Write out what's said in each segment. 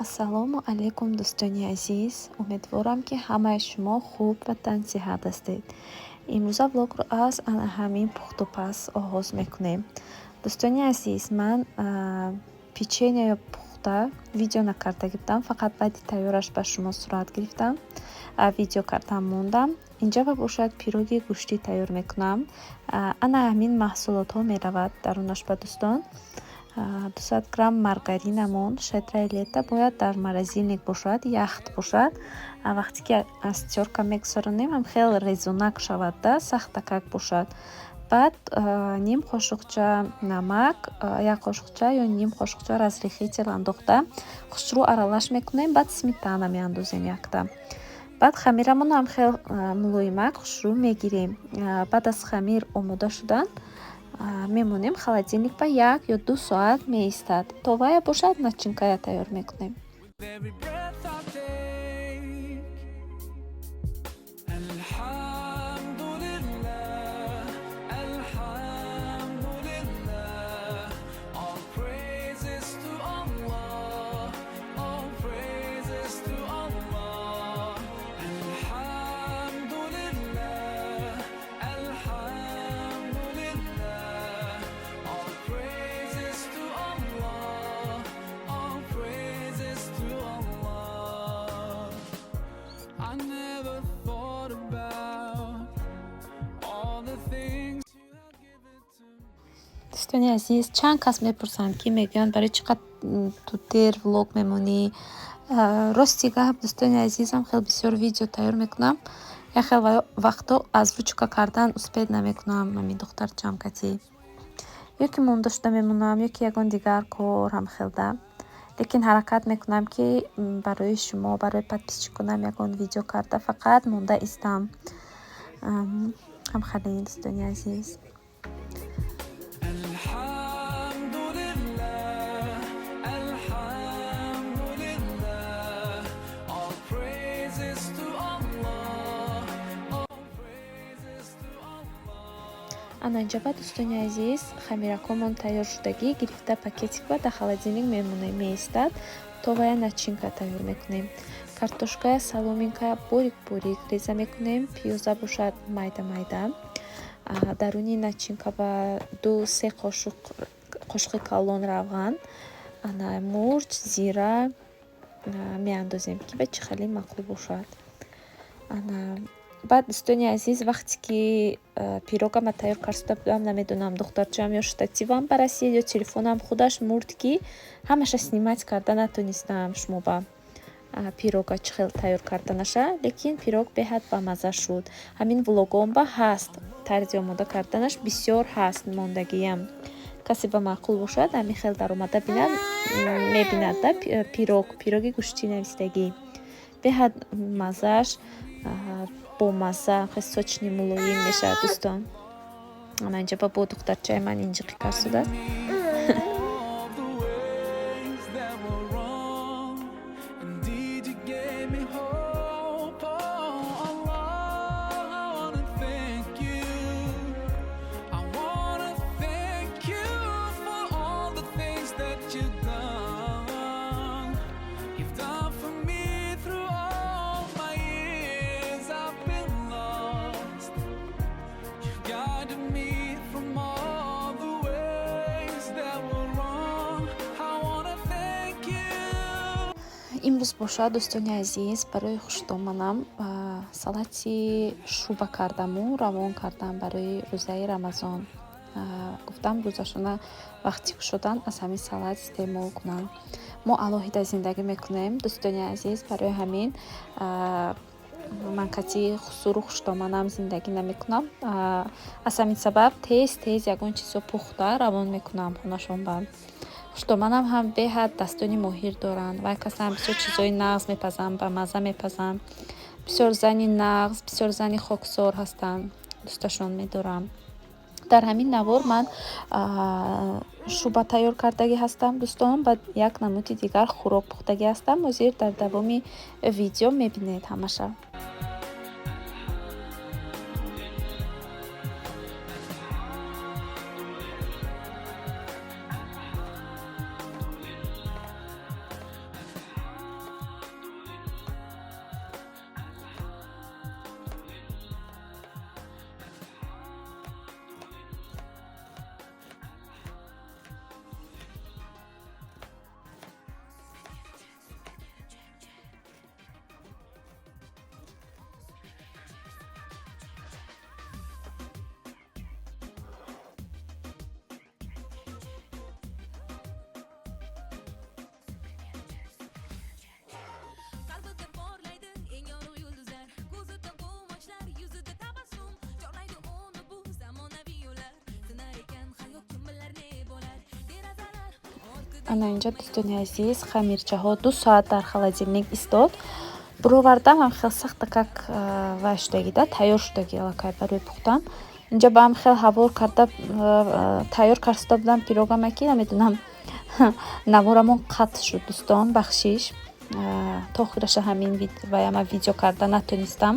Ассалому алайкум дӯстони азиз. Умедворам, ки ҳамаи шумо хуб ва тандсиҳат ҳастед. Имрӯза влогро аз ана ҳамин пухтупаз оғоз мекунем. Дӯстони азиз, ман печенияи пухта видео накарда гирифтам, фақат баъди тайёраш ба шумо сурат гирифтам, видео кардам мондам. Инҷа ва бошад пироги гӯшти тайёр мекунам. Ана ҳамин маҳсулотҳо меравад дарунаш ба дӯстон. 200 грамм маргаринамон шедрайлета бояд дар морозилник бошад, яхт бошад. Вақте ки аз тёрка мегзаронем, ҳам хеле резунак шавад, сахтакак бошад. Баъд ним қошуқча намак, як қошуқча ё ним қошуқча разрехитель андохта хушрӯ аралаш мекунем. Баъд сметана меандозем якта. баъд хамирамонро ҳам хеле мулоимак хушрӯ мегирем. баъд аз хамир омода шудан мемонем холодильник ба 1 ё 2 соат меистад. То вая бошад, начинкая тайёр мекунем. Дӯстони азиз, чанд кас мепурсанд, ки мегӯянд барои чӣ қадр ту дер влог мемонӣ. Рости гап, дӯстони азизам, хеле бисёр видео тайёр мекунам. Я хеле вақто аз ручка кардан успед намекунам ҳамин духтарчамкати. Ё ки монда шуда мемонам, ё ки ягон дигар кор ҳам хелда. Лекин ҳаракат мекунам, ки барои шумо, барои подписчиконам ягон видео карда фақат монда истам. Ҳамхалин дӯстони азиз. ана инҷа ба дӯстони азиз, хамиракомон тайёр шудагӣ гирифта пакетик ва дар холодильник мемонем, меистад. То вая начинка тайёр мекунем. Картошка соломинка борик-борик реза мекунем. пиёза бошад майда-майда. Даруни начинка ба 2-3 қошуқи калон равған, ана мурч, зира меандозем, ки ба чӣ хеле маъқул бошад. баъд дӯстони азиз, вақте ки пирогама тайёр карда будам, намедонам духтарчаам ё штативам барасид ё телефонам худаш мурд, ки ҳамаша снимать карда натонистам шумо ба пирога чӣ хел тайёр карда наша. Лекин пирог беҳад бамаза шуд. Ҳамин влогом ба ҳаст, тарзи омода карданаш бисёр ҳаст мондагиям. Касе ба маъқул бошад, ҳамин хел даромада бинад, мебинад пироги гӯшти навистагӣ. Беҳад мазаш бо маза, сочни мулоим мешавад дӯстон. Ана инҷа ба бо духтарчаи ман инҷиқи карсудааст. имрӯз бошад, дӯстони азиз, барои хуштоманам салати шуба кардаму равон кардам барои рӯзаи рамазон. Гуфтам рӯзашона вақти кушодан аз ҳамин салат истеъмол кунам. Мо алоҳида зиндагӣ мекунем, дӯстони азиз, барои ҳамин ман кати хусуру хуштоманам зиндагӣ намекунам. Аз ҳамин сабаб тез ягон чизро пухта равон мекунам хонашонба. хуштоманам ҳам беҳад дастони моҳир доранд. Вай касам бисёр чизои нағз мепазанд, ба маза мепазанд. Бисёр зани нағз, бисёр зани хоксор ҳастанд. дӯсташон медорам. дар ҳамин навор ман шуба тайёр кардагӣ ҳастам дӯстон. ба як намуди дигар хӯрок пухтагӣ ҳастам. ҳозир дар давоми видео мебинед ҳамаша. ана инҷа дӯстони азиз хамирчаҳо 2 соат дар холодильник истод. Буровардам ҳам хел сахта как вай шудагида тайёр шудаги аллакай барои пухтан. Инҷа ба ҳам хел ҳавор карда тайёр карда будам пирогама ки намедонам наворамон қатъ шуд дӯстон бахшиш. То охираша ҳамин ваяма видео карда натонистам.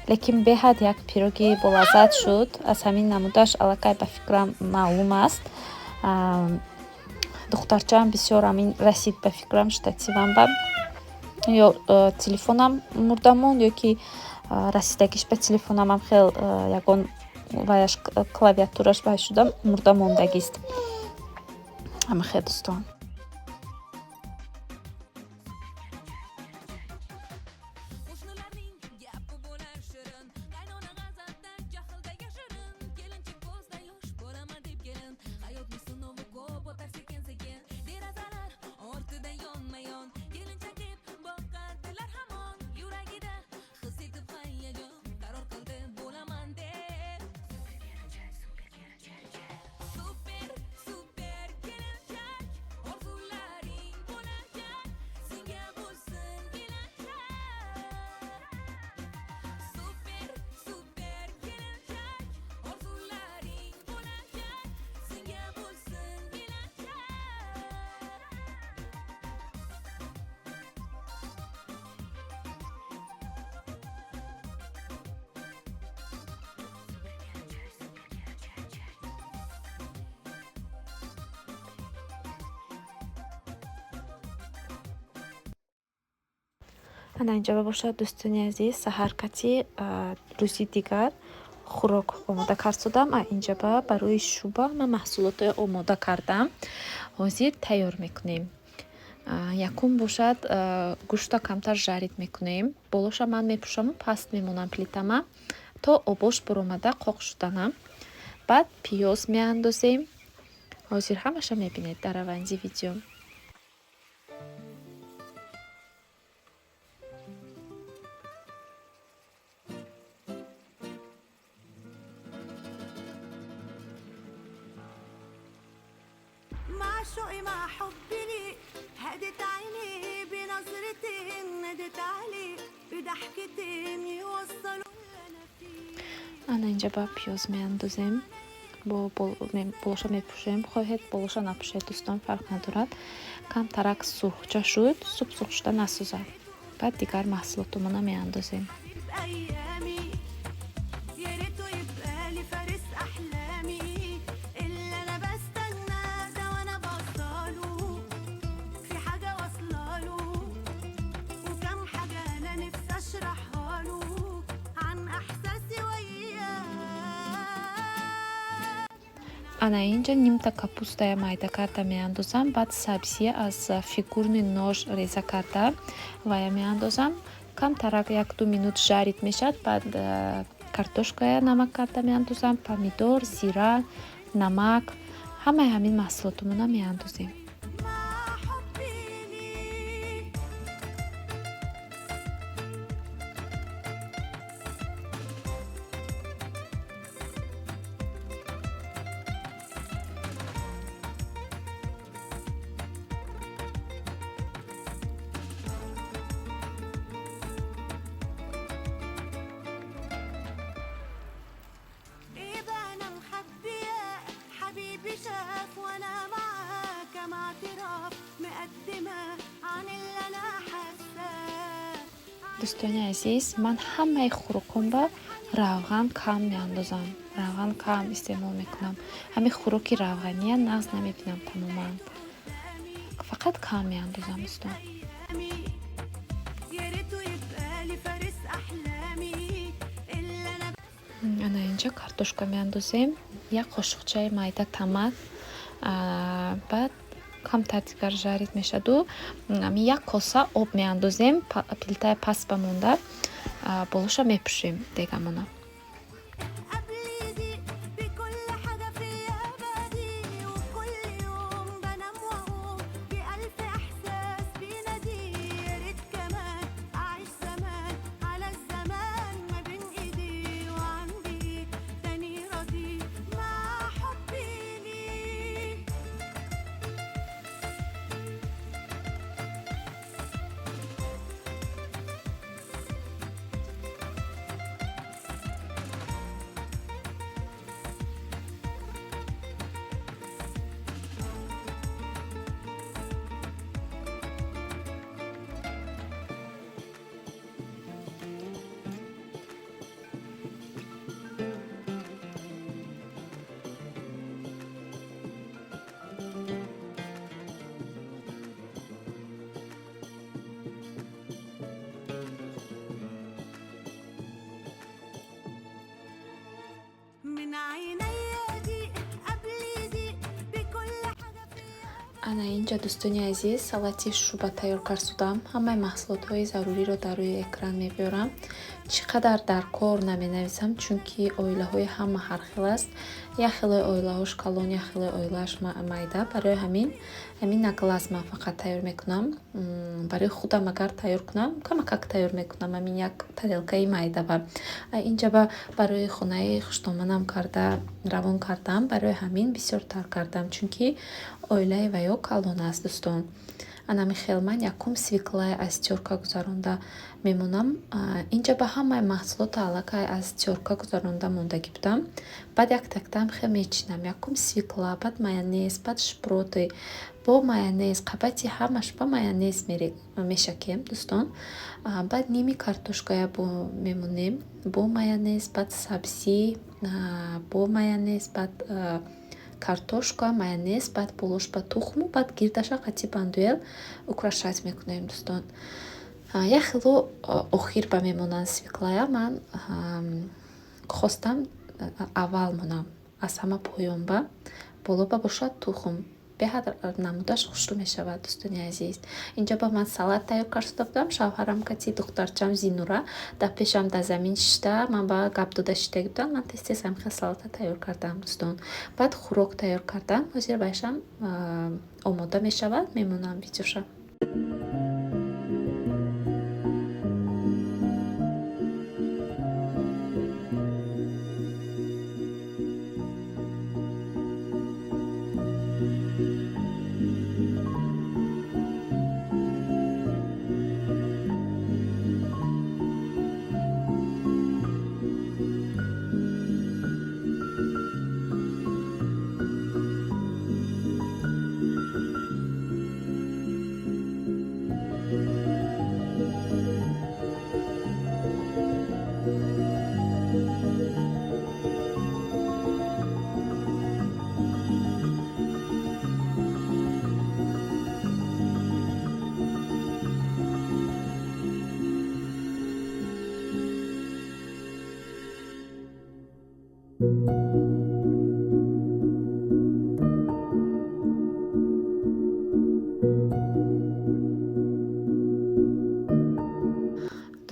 Лекин беҳад як пироги болаззат шуд. Аз ҳамин намудаш аллакай ба фикрам маълум аст. духтарчаам бисёр амин расид ба фикрам штативам ба ё телефонам мурда монд ё ки расидагиш ба телефонамам хел ягон ваяш клавиатураш вай шуда мурда мондагист. Ҳама хел дӯстон. ана инҷа бошад дӯстони азиз саҳаркати рӯзи дигар хӯрок омода кардам. Инҷа барои шуба ман маҳсулотро омода кардам. Ҳозир тайёр мекунем. Якум бошад гӯшта камтар жарид мекунем. Болоша ман мепӯшам паст мемонам плитама то обош баромада қоқ шудана. Баъд пиёз меандозем. Ҳозир ҳамаша мебинед дар аванзи видео. شوقي مع حبي ليك هدت عيني بنظرتين ندت عليك بضحكتين يوصلوا أنا فيك. ана инҷа ба пиёз меандозем. бо болоша мепӯшем. хоҳед болоша напӯшед дӯстон фарқ надорад. камтарак сурхча шуд. суп сурх шуда насӯзад. баъд дигар маҳсулотумона меандозем. ана инҷа нимта капустая майда карда меандозам. баъд сабзия аз фигурни нож реза карда вая меандозам. камтарак 1-2 минут жарид мешавад. баъд картошкая намак карда меандозам. помидор, зира, намак, ҳамаи ҳамин маҳсулотумона меандозем. дӯстони азиз, ман ҳамаи хӯрокҳомро равған кам меандозам. Равған кам истеъмол мекунам. ҳамин хӯроки равғания нағз намебинам тамоман. фақат кам меандозам дӯстон. ана инҷа картошка меандозем. 1 қошуқчаи майда тамак. баъд камтар дигар жарид мешаду. 1 коса об меандозем. плитаи паст бамонда болоша мепӯшем дегамона. ана инҷа дӯстони азиз салати шуба тайёр кардам. Ҳамаи маҳсулотҳои заруриро дар рӯи экран мебиёрам. Чӣ қадар дар кор наменависам, чунки оилаҳои ҳама ҳар хел аст. Як хелои оилаҳош калон, як хелои оилааш майда. Барои ҳамин на глаз ман фақат тайёр мекунам. Барои худам агар тайёр кунам, камакак тайёр мекунам. Ҳамин як тарелкаи майда ба инҷа барои хонаи хуштомадам карда равон кардам. Барои ҳамин бисёр тар кардам, чунки оилаи ваё калон аст дӯстон. Ана михел ман якум свеклаи аз тёрка гузаронда мемонам. Инҷа ба ҳамаи маҳсулота аллакай аз тёрка гузаронда мондагӣ будам. Баъд як тактам хел мечинам. Якум свекла, баъд майонез, баъд шпроти бо майонез, қабати ҳамаш ба майонез мешакем дӯстон. Баъд ними картошкая мемонем бо майонез, баъд сабзӣ бо майонез, баъд картошка, майонез, баъд болош ба тухму, баъд гирдаша қатӣ бандуел украшать мекунем дӯстон. Як хело охир ба мемонанд свеклая. Ман хостам аввал монам аз ҳама поён ба боло ба бошад тухм. Беҳад намудаш хушрӯ мешавад дӯстони азиз. Инҷа ба ман салат тайёр карда будам. Шавҳарам кати духтарчам Зинура да пешам да замин шишта, ман ба гап дода шиштаги будам. Ман тез ҳамихел салата тайёр кардам дӯстон. Баъд хӯрок тайёр кардам. Ҳозир байшам омода мешавад, мемонам видеоша.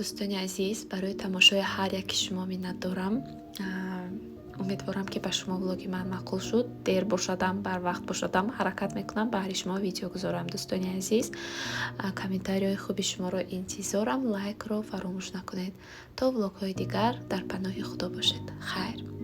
дӯстони азиз, барои тамошои ҳар яки шумо миннат дорам. умедворам ки ба шумо влоги ман маъқул шуд. Дер бошадам, барвақт бошадам ҳаракат мекунам, баҳри шумо видео гузорам. дӯстони азиз, комментарияи хуби шуморо интизорам. Лайкро фаромӯш накунед. То влогҳои дигар дар паноҳи худо бошед. Хайр.